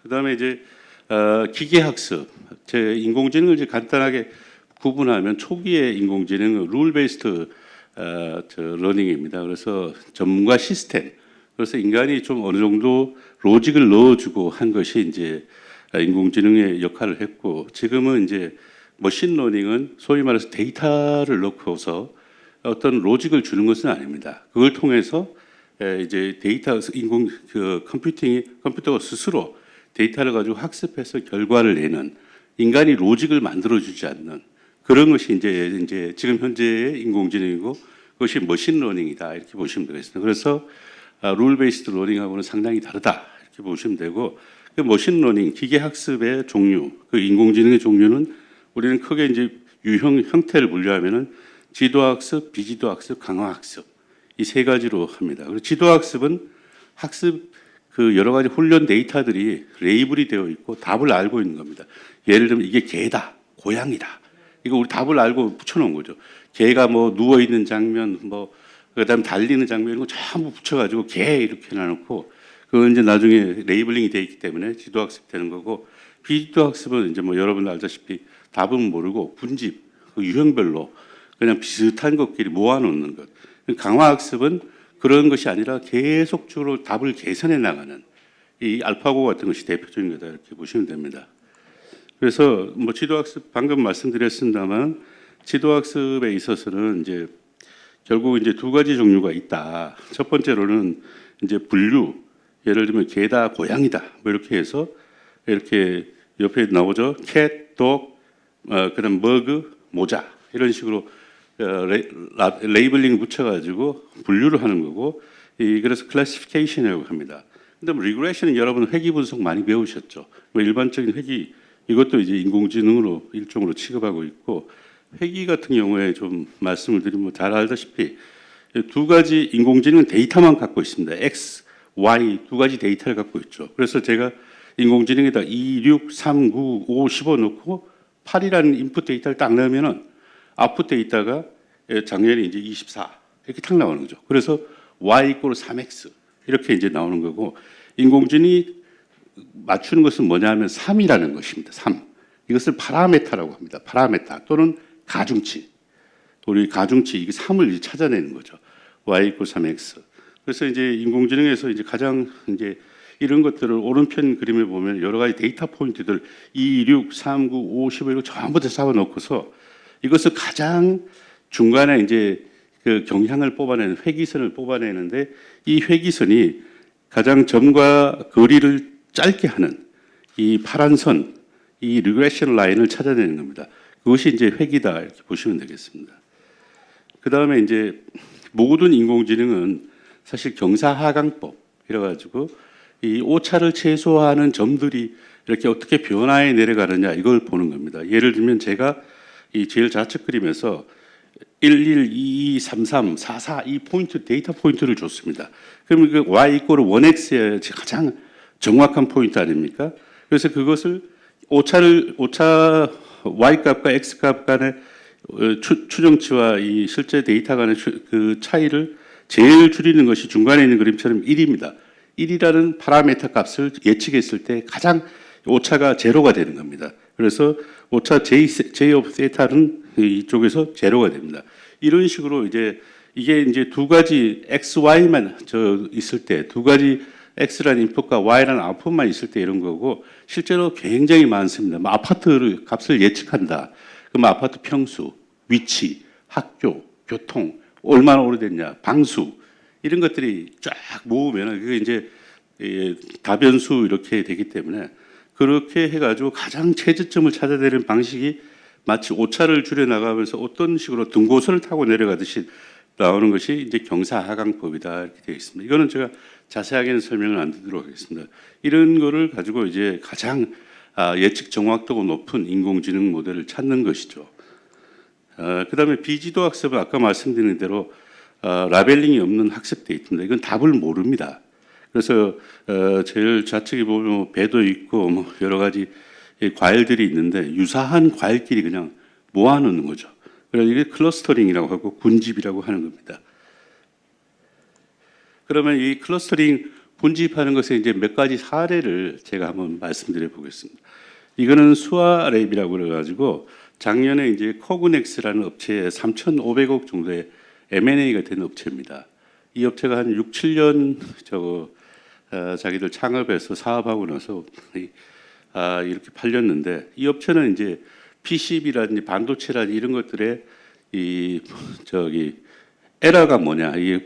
그다음에 이제 기계학습, 제 인공지능을 이제 간단하게 구분하면 초기의 인공지능은 룰 베이스드 러닝입니다. 그래서 전문가 시스템. 그래서 인간이 좀 어느 정도 로직을 넣어주고 한 것이 이제 인공지능의 역할을 했고, 지금은 이제 머신 러닝은 소위 말해서 데이터를 넣고서 어떤 로직을 주는 것은 아닙니다. 그걸 통해서 이제 데이터 컴퓨터가 스스로 데이터를 가지고 학습해서 결과를 내는, 인간이 로직을 만들어주지 않는 그런 것이 이제 지금 현재의 인공지능이고, 그것이 머신러닝이다 이렇게 보시면 되겠습니다. 그래서 룰 베이스드 러닝하고는 상당히 다르다 이렇게 보시면 되고, 그 머신러닝 기계학습의 종류, 그 인공지능의 종류는 우리는 크게 이제 유형 형태를 분류하면은 지도학습, 비지도학습, 강화학습 이 세 가지로 합니다. 그리고 지도학습은 학습 그 여러 가지 훈련 데이터들이 레이블이 되어 있고 답을 알고 있는 겁니다. 예를 들면 이게 개다, 고양이다. 이거 우리 답을 알고 붙여놓은 거죠. 개가 뭐 누워 있는 장면, 뭐 그다음 달리는 장면 이런 거 전부 붙여가지고 개 이렇게 해놔놓고, 그건 이제 나중에 레이블링이 되어 있기 때문에 지도학습 되는 거고, 비지도학습은 이제 뭐 여러분 알다시피 답은 모르고 분집, 그 유형별로 그냥 비슷한 것끼리 모아놓는 것. 강화학습은 그런 것이 아니라 계속적으로 답을 개선해 나가는, 이 알파고 같은 것이 대표적인 거다 이렇게 보시면 됩니다. 그래서 뭐 지도학습 방금 말씀드렸습니다만, 지도학습에 있어서는 이제 결국 이제 두 가지 종류가 있다. 첫 번째로는 이제 분류, 예를 들면 개다, 고양이다 뭐 이렇게 해서 이렇게 옆에 나오죠. 캣, 독, 그다음 머그, 모자 이런 식으로 레이블링 붙여가지고 분류를 하는 거고, 그래서 클래시피케이션이라고 합니다. 근데 뭐 리그레션은 여러분 회귀 분석 많이 배우셨죠. 뭐 일반적인 회귀 이것도 이제 인공지능으로 일종으로 취급하고 있고, 회귀 같은 경우에 좀 말씀을 드리면 잘 알다시피 두 가지 인공지능은 데이터만 갖고 있습니다. X, Y 두 가지 데이터를 갖고 있죠. 그래서 제가 인공지능에다 2, 6, 3, 9, 5, 15 넣고 8이라는 인풋 데이터를 딱 넣으면은 아웃풋 데이터가 작년에 이제 24 이렇게 탁 나오는 거죠. 그래서 Y 이꼴 3X 이렇게 이제 나오는 거고, 인공지능이 맞추는 것은 뭐냐 하면 3이라는 것입니다. 3. 이것을 파라메타라고 합니다. 파라메타 또는 가중치. 우리 가중치 이게 3을 찾아내는 거죠. Y 이꼴 3X. 그래서 이제 인공지능에서 이제 가장 이제 이런 것들을 오른편 그림에 보면 여러 가지 데이터 포인트들 2, 6, 3, 9, 5, 15 이거 전부 다 잡아 놓고서 이것을 가장 중간에 이제 그 경향을 뽑아내는 회기선을 뽑아내는데, 이 회기선이 가장 점과 거리를 짧게 하는 이 파란 선, 이 리그레션 라인을 찾아내는 겁니다. 그것이 이제 회기다 이렇게 보시면 되겠습니다. 그 다음에 이제 모든 인공지능은 사실 경사하강법 이래가지고 이 오차를 최소화하는 점들이 이렇게 어떻게 변화해 내려가느냐 이걸 보는 겁니다. 예를 들면 제가 이 제일 좌측 그림에서 11, 22, 33, 44 이 포인트 데이터 포인트를 줬습니다. 그러면 그 y 이꼴 1x의 가장 정확한 포인트 아닙니까? 그래서 그것을 오차 y 값과 x 값 간의 추정치와 이 실제 데이터 간의 그 차이를 제일 줄이는 것이 중간에 있는 그림처럼 1입니다. 1이라는 파라메터 값을 예측했을 때 가장 오차가 제로가 되는 겁니다. 그래서 오차 J of 세타는 이쪽에서 제로가 됩니다. 이런 식으로 이제 이게 이제 두 가지 X, Y만 있을 때, 두 가지 X라는 인풋과 Y라는 아웃풋만 있을 때 이런 거고, 실제로 굉장히 많습니다. 뭐 아파트를 값을 예측한다. 그럼 아파트 평수, 위치, 학교, 교통, 얼마나 오래됐냐, 방수 이런 것들이 쫙 모으면 그게 이제 다변수 이렇게 되기 때문에, 그렇게 해가지고 가장 최저점을 찾아내는 방식이 마치 오차를 줄여 나가면서 어떤 식으로 등고선을 타고 내려가듯이 나오는 것이 이제 경사하강법이다 이렇게 되어 있습니다. 이거는 제가 자세하게는 설명을 안 드리도록 하겠습니다. 이런 거를 가지고 이제 가장 예측 정확도가 높은 인공지능 모델을 찾는 것이죠. 그다음에 비지도 학습은 아까 말씀드린 대로 라벨링이 없는 학습 데이터입니다. 이건 답을 모릅니다. 그래서 제일 좌측에 보면 배도 있고 뭐 여러 가지 과일들이 있는데 유사한 과일끼리 그냥 모아놓는 거죠. 그래서 이게 클러스터링이라고 하고 군집이라고 하는 겁니다. 그러면 이 클러스터링 분집하는 것에 이제 몇 가지 사례를 제가 한번 말씀드려 보겠습니다. 이거는 수아랩이라고 그래가지고 작년에 이제 코그넥스라는 업체에 3,500억 정도의 M&A가 된 업체입니다. 이 업체가 한 6, 7년 자기들 창업해서 사업하고 나서 이렇게 팔렸는데, 이 업체는 이제 PCB라든지 반도체라든지 이런 것들의 에러가 뭐냐, 이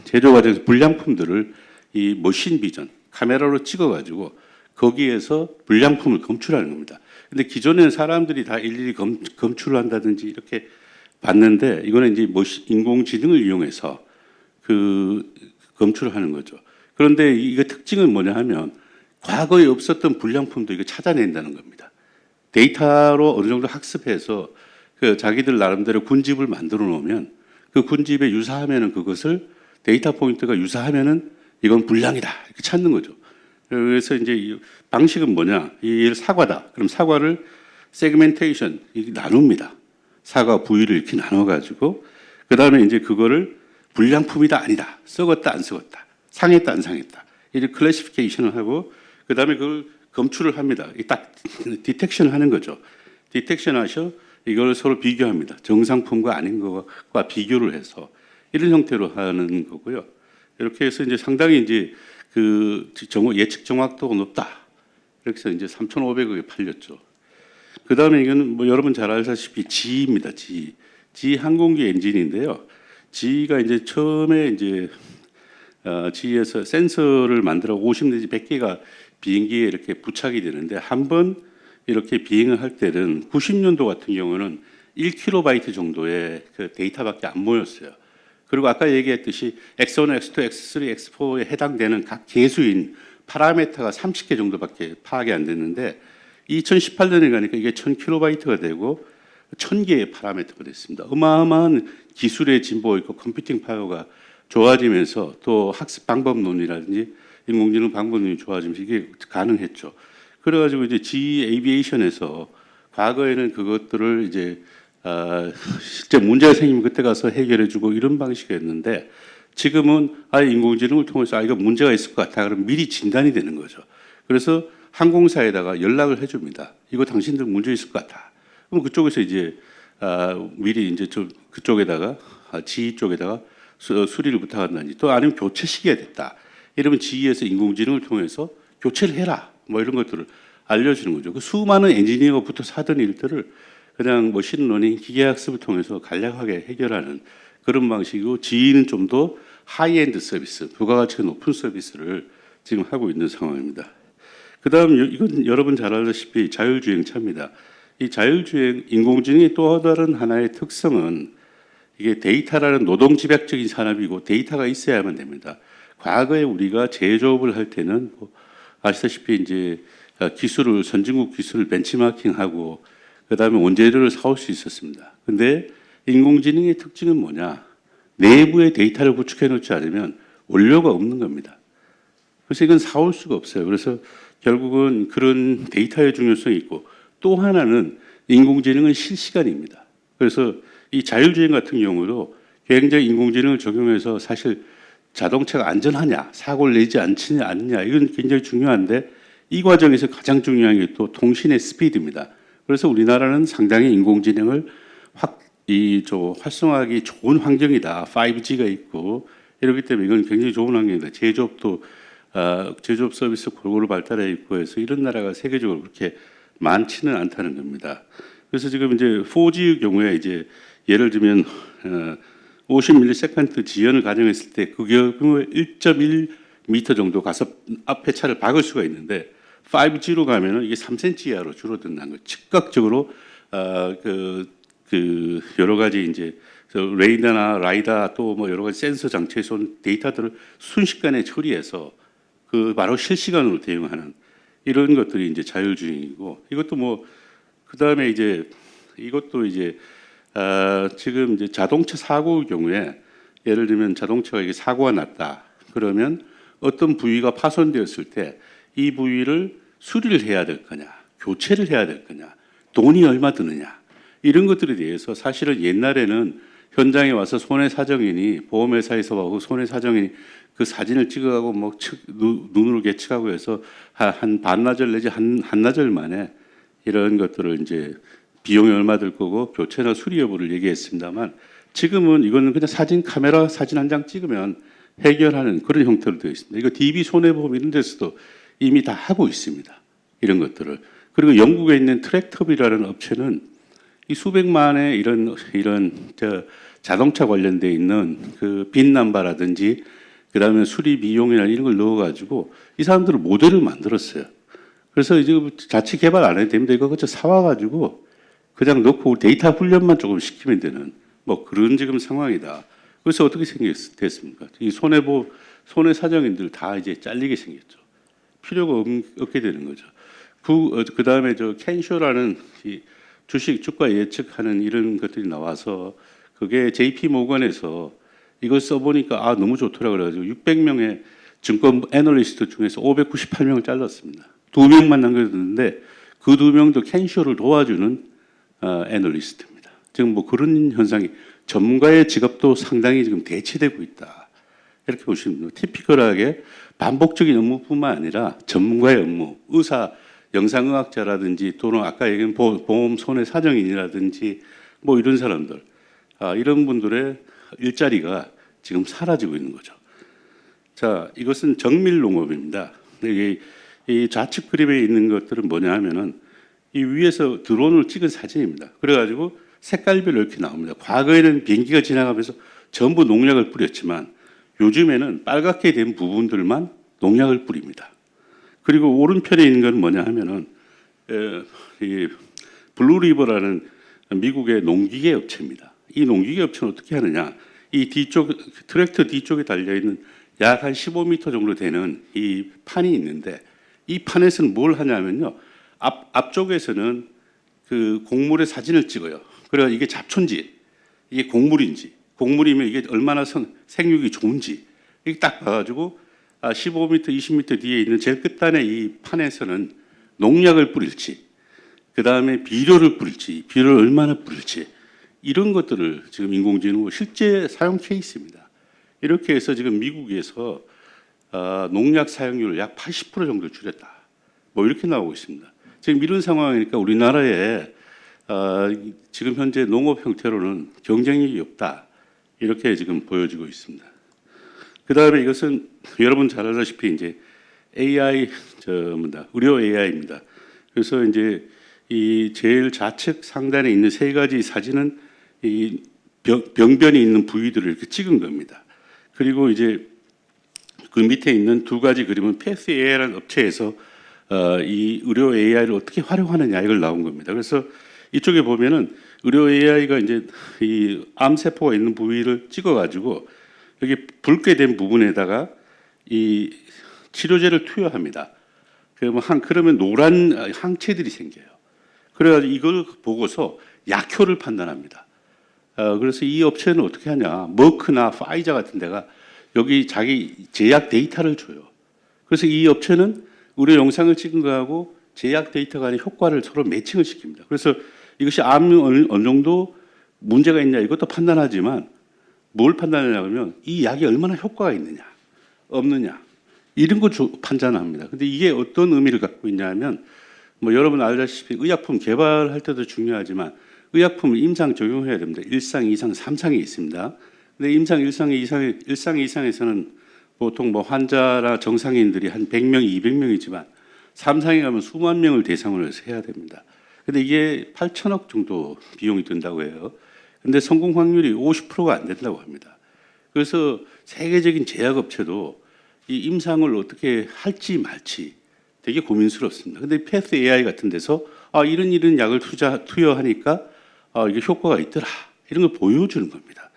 제조 과정에서 불량품들을 이 머신 비전 카메라로 찍어가지고 거기에서 불량품을 검출하는 겁니다. 근데 기존에는 사람들이 다 일일이 검출을 한다든지 이렇게 봤는데, 이거는 이제 인공지능을 이용해서 그 검출을 하는 거죠. 그런데 이거 특징은 뭐냐 하면 과거에 없었던 불량품도 이거 찾아낸다는 겁니다. 데이터로 어느 정도 학습해서 그 자기들 나름대로 군집을 만들어 놓으면 그 군집에 유사하면은 그것을 데이터 포인트가 유사하면은 이건 불량이다 이렇게 찾는 거죠. 그래서 이제 이 방식은 뭐냐? 이 사과다. 그럼 사과를 세그멘테이션 나눕니다. 사과 부위를 이렇게 나눠가지고 그 다음에 이제 그거를 불량품이다 아니다, 썩었다 안 썩었다, 상했다 안 상했다 이렇게 클래시피케이션을 하고 그 다음에 그걸 검출을 합니다. 딱 디텍션을 하는 거죠. 디텍션 하셔 이걸 서로 비교합니다. 정상품과 아닌 것과 비교를 해서 이런 형태로 하는 거고요. 이렇게 해서 이제 상당히 이제 그 예측 정확도가 높다. 이렇게 해서 이제 3,500억에 팔렸죠. 그 다음에 이거는 뭐 여러분 잘 아시다시피 GE입니다. GE 항공기 엔진인데요. GE가 이제 처음에 이제 GE에서 센서를 만들어 50 내지 100개가 비행기에 이렇게 부착이 되는데, 한 번 이렇게 비행을 할 때는 90년도 같은 경우는 1KB 정도의 그 데이터밖에 안 모였어요. 그리고 아까 얘기했듯이 X1, X2, X3, X4에 해당되는 각 개수인 파라미터가 30개 정도밖에 파악이 안 됐는데, 2018년에 가니까 이게 1000kB가 되고 1000개의 파라미터가 됐습니다. 어마어마한 기술의 진보가 있고 컴퓨팅 파워가 좋아지면서 또 학습 방법론이라든지 인공지능 방법론이 좋아지면서 이게 가능했죠. 그래가지고 이제 GE 에이비에이션에서 과거에는 그것들을 이제 실제 문제가 생기면 그때 가서 해결해주고 이런 방식이었는데, 지금은 아예 인공지능을 통해서 이거 문제가 있을 것 같아. 그럼 미리 진단이 되는 거죠. 그래서 항공사에다가 연락을 해줍니다. 이거 당신들 문제 있을 것 같아. 그럼 그쪽에서 이제 미리 이제 그쪽에다가 GE 쪽에다가 수리를 부탁한다든지, 또 아니면 교체 시기가 됐다. 이러면 GE에서 인공지능을 통해서 교체를 해라. 뭐 이런 것들을 알려주는 거죠. 그 수많은 엔지니어가 붙어서 하던 일들을 그냥 머신러닝, 기계학습을 통해서 간략하게 해결하는 그런 방식이고, GE는 좀 더 하이엔드 서비스, 부가가치가 높은 서비스를 지금 하고 있는 상황입니다. 그 다음 이건 여러분 잘 알다시피 자율주행차입니다. 이 자율주행 인공지능의 또 다른 하나의 특성은 이게 데이터라는 노동집약적인 산업이고 데이터가 있어야만 됩니다. 과거에 우리가 제조업을 할 때는 아시다시피 이제 기술을 선진국 기술을 벤치마킹하고 그 다음에 원재료를 사올 수 있었습니다. 근데 인공지능의 특징은 뭐냐? 내부의 데이터를 구축해 놓지 않으면 원료가 없는 겁니다. 그래서 이건 사올 수가 없어요. 그래서 결국은 그런 데이터의 중요성이 있고, 또 하나는 인공지능은 실시간입니다. 그래서 이 자율주행 같은 경우도 굉장히 인공지능을 적용해서 사실 자동차가 안전하냐, 사고를 내지 않느냐 이건 굉장히 중요한데, 이 과정에서 가장 중요한 게 또 통신의 스피드입니다. 그래서 우리나라는 상당히 인공지능을 활성화하기 좋은 환경이다. 5G가 있고 이렇기 때문에 이건 굉장히 좋은 환경이다. 제조업도 제조업 서비스 골고루 발달해 있고 해서 이런 나라가 세계적으로 그렇게 많지는 않다는 겁니다. 그래서 지금 이제 4G의 경우에 이제 예를 들면 50ms 지연을 가정했을 때 그 경우에 1.1m 정도 가서 앞에 차를 박을 수가 있는데, 5G로 가면은 이게 3cm 이하로 줄어든다는 거. 즉각적으로 그 여러 가지 이제 레이더나 라이다 또 뭐 여러 가지 센서 장치에서 온 데이터들을 순식간에 처리해서 그 바로 실시간으로 대응하는 이런 것들이 이제 자율주행이고, 이것도 뭐 그다음에 이제 이것도 이제 지금 이제 자동차 사고의 경우에 예를 들면 자동차가 이게 사고가 났다. 그러면 어떤 부위가 파손되었을 때 이 부위를 수리를 해야 될 거냐, 교체를 해야 될 거냐, 돈이 얼마 드느냐, 이런 것들에 대해서 사실은 옛날에는 현장에 와서 손해사정인이 보험회사에서 하고 손해사정인이 그 사진을 찍어가고 뭐 눈으로 예측하고 해서 한 반나절 내지 한나절 만에 이런 것들을 이제 비용이 얼마 들 거고 교체나 수리 여부를 얘기했습니다만 지금은 이거는 그냥 카메라 사진 한 장 찍으면 해결하는 그런 형태로 되어 있습니다. 이거 DB 손해보험 이런 데서도 이미 다 하고 있습니다. 이런 것들을. 그리고 영국에 있는 트랙터비라는 업체는 이 수백만의 이런 자동차 관련돼 있는 그 빈 남바라든지 그다음에 수리 비용이나 이런 걸 넣어가지고 이 사람들은 모델을 만들었어요. 그래서 이제 자체 개발 안 해도 됩니다. 이거 그저 사와가지고 그냥 넣고 데이터 훈련만 조금 시키면 되는 뭐 그런 지금 상황이다. 그래서 어떻게 됐습니까? 이 손해사정인들 다 이제 잘리게 생겼죠. 필요가 없게 되는 거죠. 그 다음에 캔쇼라는 이 주가 예측하는 이런 것들이 나와서 그게 JP 모건에서 이걸 써보니까 너무 좋더라 그래가지고 600명의 증권 애널리스트 중에서 598명을 잘랐습니다. 2명만 남겨뒀는데 그 2명도 캔쇼를 도와주는 애널리스트입니다. 지금 뭐 그런 현상이 전문가의 직업도 상당히 지금 대체되고 있다. 이렇게 보시면 됩니다. 티피컬하게 반복적인 업무뿐만 아니라 전문가의 업무, 의사, 영상의학자라든지 또는 아까 얘기한 보험 손해사정인이라든지 뭐 이런 사람들, 이런 분들의 일자리가 지금 사라지고 있는 거죠. 자, 이것은 정밀농업입니다. 이 좌측 그림에 있는 것들은 뭐냐 하면은 이 위에서 드론을 찍은 사진입니다. 그래가지고 색깔별로 이렇게 나옵니다. 과거에는 비행기가 지나가면서 전부 농약을 뿌렸지만 요즘에는 빨갛게 된 부분들만 농약을 뿌립니다. 그리고 오른편에 있는 건 뭐냐 하면은 이 블루리버라는 미국의 농기계 업체입니다. 이 농기계 업체는 어떻게 하느냐? 이 뒤쪽 트랙터 뒤쪽에 달려 있는 약 한 15m 정도 되는 이 판이 있는데 이 판에서는 뭘 하냐면요. 앞쪽에서는 그 곡물의 사진을 찍어요. 그래서 이게 잡초인지 이게 곡물이면 이게 얼마나 생육이 좋은지 이게 딱 봐가지고 15m, 20m 뒤에 있는 제일 끝단에 이 판에서는 농약을 뿌릴지, 그 다음에 비료를 뿌릴지, 비료를 얼마나 뿌릴지 이런 것들을 지금 인공지능으로 실제 사용 케이스입니다. 이렇게 해서 지금 미국에서 농약 사용률을 약 80% 정도 줄였다. 뭐 이렇게 나오고 있습니다. 지금 이런 상황이니까 우리나라에 지금 현재 농업 형태로는 경쟁력이 없다. 이렇게 지금 보여지고 있습니다. 그 다음에 이것은 여러분 잘 알다시피 이제 AI, 의료 AI입니다. 그래서 이제 이 제일 좌측 상단에 있는 세 가지 사진은 이 병변이 있는 부위들을 이렇게 찍은 겁니다. 그리고 이제 그 밑에 있는 두 가지 그림은 패스 AI라는 업체에서 이 의료 AI를 어떻게 활용하느냐 이걸 나온 겁니다. 그래서 이쪽에 보면은 의료 AI가 이제 이 암세포가 있는 부위를 찍어가지고 여기 붉게 된 부분에다가 이 치료제를 투여합니다. 그러면 노란 항체들이 생겨요. 그래가지고 이걸 보고서 약효를 판단합니다. 그래서 이 업체는 어떻게 하냐? 머크나 파이자 같은 데가 여기 자기 제약 데이터를 줘요. 그래서 이 업체는 의료 영상을 찍은 거하고 제약 데이터 간의 효과를 서로 매칭을 시킵니다. 그래서 이것이 암 어느 정도 문제가 있냐 이것도 판단하지만 뭘 판단하냐 그러면 이 약이 얼마나 효과가 있느냐 없느냐 이런 거 판단합니다. 근데 이게 어떤 의미를 갖고 있냐면 뭐 여러분 알다시피 의약품 개발할 때도 중요하지만 의약품을 임상 적용해야 됩니다. 1상, 2상, 3상이 있습니다. 근데 임상 1상 이상에서는 보통 뭐 환자나 정상인들이 한 100명, 200명이지만 3상에 가면 수만 명을 대상으로 해서 해야 됩니다. 근데 이게 8천억 정도 비용이 든다고 해요. 근데 성공 확률이 50%가 안 된다고 합니다. 그래서 세계적인 제약업체도 이 임상을 어떻게 할지 말지 되게 고민스럽습니다. 근데 패스 AI 같은 데서 이런 약을 투여하니까 이게 효과가 있더라. 이런 걸 보여주는 겁니다.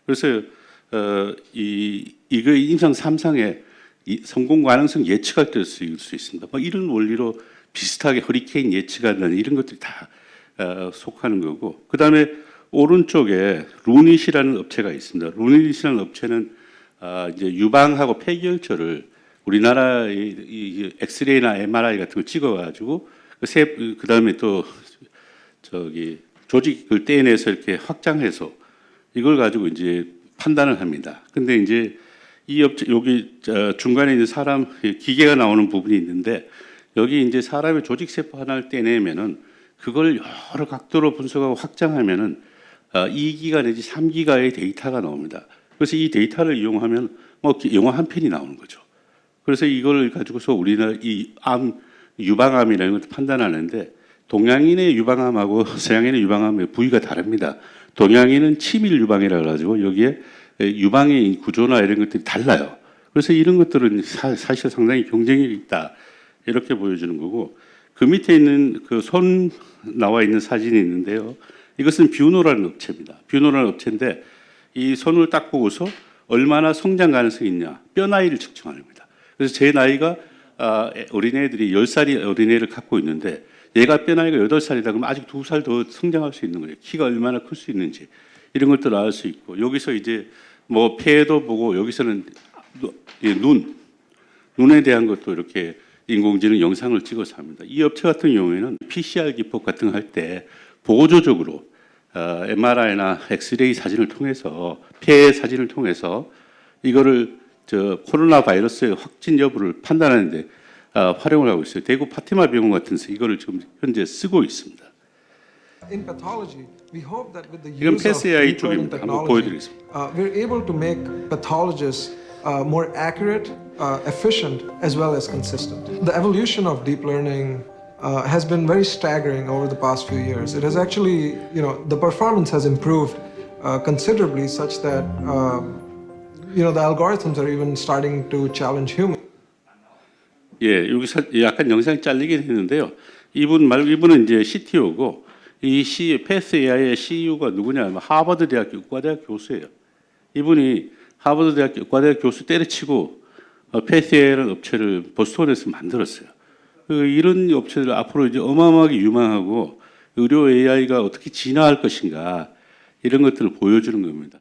그래서 이거 임상 3상의 성공 가능성 예측할 때 쓰일 수 있습니다. 뭐 이런 원리로 비슷하게 허리케인 예측하는 이런 것들이 다 속하는 거고, 그 다음에 오른쪽에 루닛이라는 업체가 있습니다. 루닛이라는 업체는 이제 유방하고 폐결절을 우리나라 이 엑스레이나 MRI 같은 걸 찍어가지고 그 다음에 또 조직을 떼내서 이렇게 확장해서 이걸 가지고 이제 판단을 합니다. 근데 이제 이 업체 여기 중간에 있는 사람 기계가 나오는 부분이 있는데 여기 이제 사람의 조직 세포 하나를 떼내면은 그걸 여러 각도로 분석하고 확장하면은 2기가 내지 3기가의 데이터가 나옵니다. 그래서 이 데이터를 이용하면 뭐 영화 한 편이 나오는 거죠. 그래서 이걸 가지고서 우리나라 이 유방암이라는 것을 판단하는데 동양인의 유방암하고 서양인의 유방암의 부위가 다릅니다. 동양인은 치밀 유방이라 가지고 여기에 유방의 구조나 이런 것들이 달라요. 그래서 이런 것들은 사실 상당히 경쟁력이 있다 이렇게 보여주는 거고 그 밑에 있는 그 손 나와 있는 사진이 있는데요. 이것은 뷰노라는 업체입니다. 뷰노라는 업체인데 이 손을 딱 보고서 얼마나 성장 가능성이 있냐 뼈 나이를 측정합니다. 그래서 제 나이가 어린애들이 10살이 어린애를 갖고 있는데 얘가 뼈 나이가 8살이다 그러면 아직 2살 더 성장할 수 있는 거예요. 키가 얼마나 클 수 있는지 이런 것들을 알 수 있고 여기서 이제 뭐 폐도 보고 여기서는 눈에 대한 것도 이렇게 인공지능 영상을 찍어서 합니다. 이 업체 같은 경우에는 PCR 기법 같은 거 할 때 보조적으로 MRI나 엑스레이 사진을 통해서 폐 사진을 통해서 이거를 코로나 바이러스의 확진 여부를 판단하는데 활용을 하고 있어요. 대구 파티마 병원 같은 데서 이거를 지금 현재 쓰고 있습니다. In pathology, we hope that with the 이건 use of 패스 AI deep learning 쪽입니다. 한번 technology, 보여드리겠습니다. we're able to make pathologists more accurate, efficient, as well as consistent. The evolution of deep learning has been very staggering over the past few years. It has actually, the performance has improved considerably, such that the algorithms are even starting to challenge humans. 예, 여기 약간 영상이 잘리긴 했는데요. 이분은 이제 CTO고 이 패스 AI의 CEO가 누구냐? 하버드 대학교 의과대학 교수예요. 이분이 하버드 대학교 의과대학 교수 때려치고 패스 AI라는 업체를 보스턴에서 만들었어요. 이런 업체들 앞으로 이제 어마어마하게 유망하고 의료 AI가 어떻게 진화할 것인가 이런 것들을 보여주는 겁니다.